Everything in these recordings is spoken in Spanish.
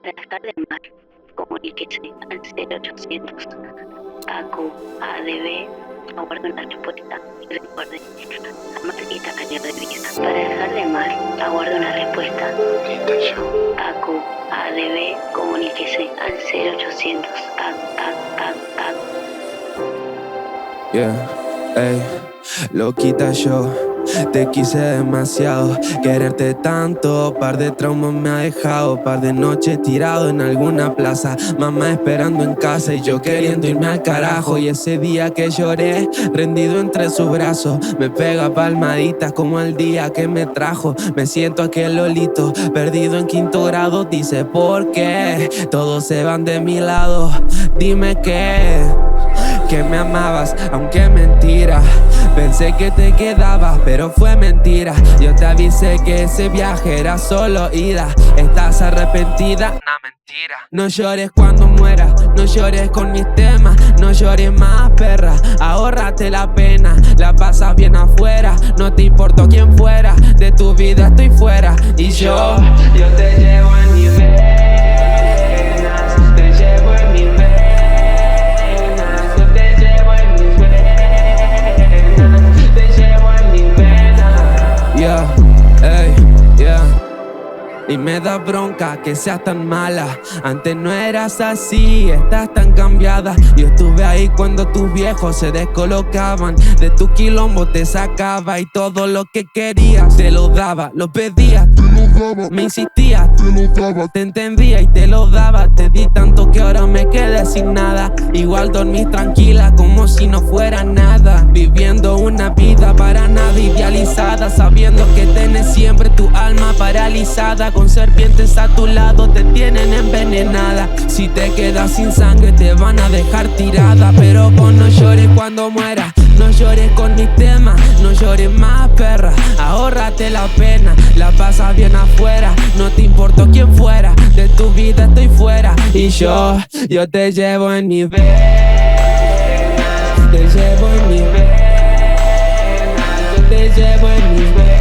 Para dejar de llamar, comuníquese al 0800 AQ ADB, aguarde una respuesta y recuerde, jamás quita calidad de vida. Para dejar de llamar, aguarde una respuesta. AQ ADB, comuníquese al 0800 AQ. Yeah, ey, loquita yo te quise demasiado, quererte tanto, par de traumas me ha dejado, par de noches tirado en alguna plaza, mamá esperando en casa y yo queriendo irme al carajo. Y ese día que lloré, rendido entre sus brazos, me pega palmaditas como el día que me trajo. Me siento aquel lolito, perdido en quinto grado, dice ¿por qué? Todos se van de mi lado, dime que me amabas, aunque mentira. Pensé que te quedabas, pero fue mentira. Yo te avisé que ese viaje era solo ida. ¿Estás arrepentida? Una mentira. No llores cuando muera, no llores con mis temas, no llores más, perra, ahórrate la pena. La pasas bien afuera, no te importó quién fuera, de tu vida estoy fuera. Y yo te llevo en mi venas, te llevo en mi venas. Y me da bronca que seas tan mala. Antes no eras así, estás tan cambiada. Yo estuve ahí cuando tus viejos se descolocaban. De tu quilombo te sacaba y todo lo que querías te lo daba, lo pedías, te lo daba. Me insistías, te lo daba. Te entendía y te lo daba. Te di tanto que ahora me quedé sin nada. Igual dormís tranquila como si no fuera nada, viviendo una vida para nada idealizada, sabiendo que tenés siempre tu alma paralizada. Con serpientes a tu lado te tienen envenenada. Si te quedas sin sangre te van a dejar tirada. Pero vos no llores cuando mueras, no llores con mis temas, no llores más, perra, ahórrate la pena. La pasas bien afuera, no te importó quién fuera, de tu vida estoy fuera. Y yo te llevo en mi venas, te llevo en mi venas, yo te llevo en mi venas.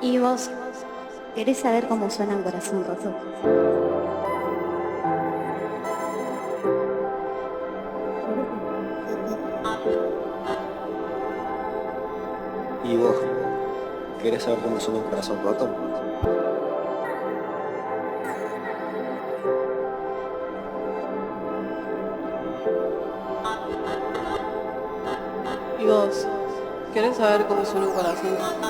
¿Y vos querés saber cómo suena un corazón roto? ¿Y vos querés saber cómo suena un corazón roto? ¿Y vos querés saber cómo suena un corazón roto?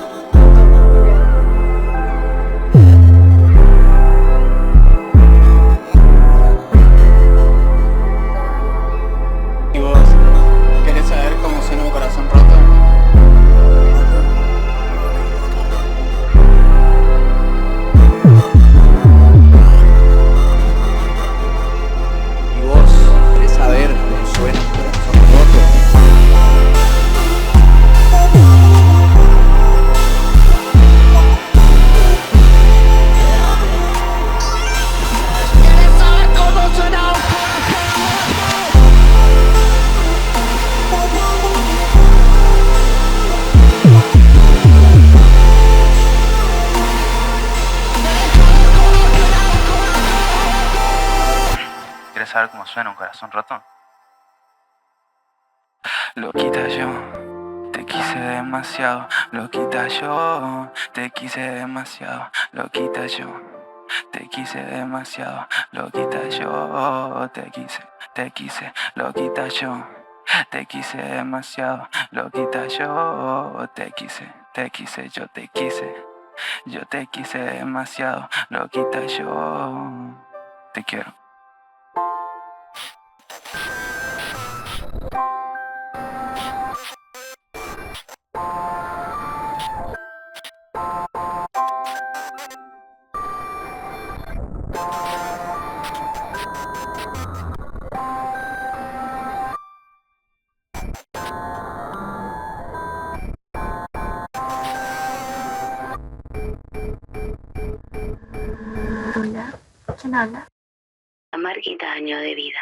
¿Quieres saber cómo suena un corazón roto? Loquita yo, te quise demasiado. Loquita yo, te quise demasiado. Loquita yo, te quise demasiado. Loquita yo, te quise. Loquita yo, te quise demasiado. Loquita yo, te quise, yo te quise. Yo te quise demasiado. Loquita yo, te quiero. ¿Quién habla? Amar quita años de vida.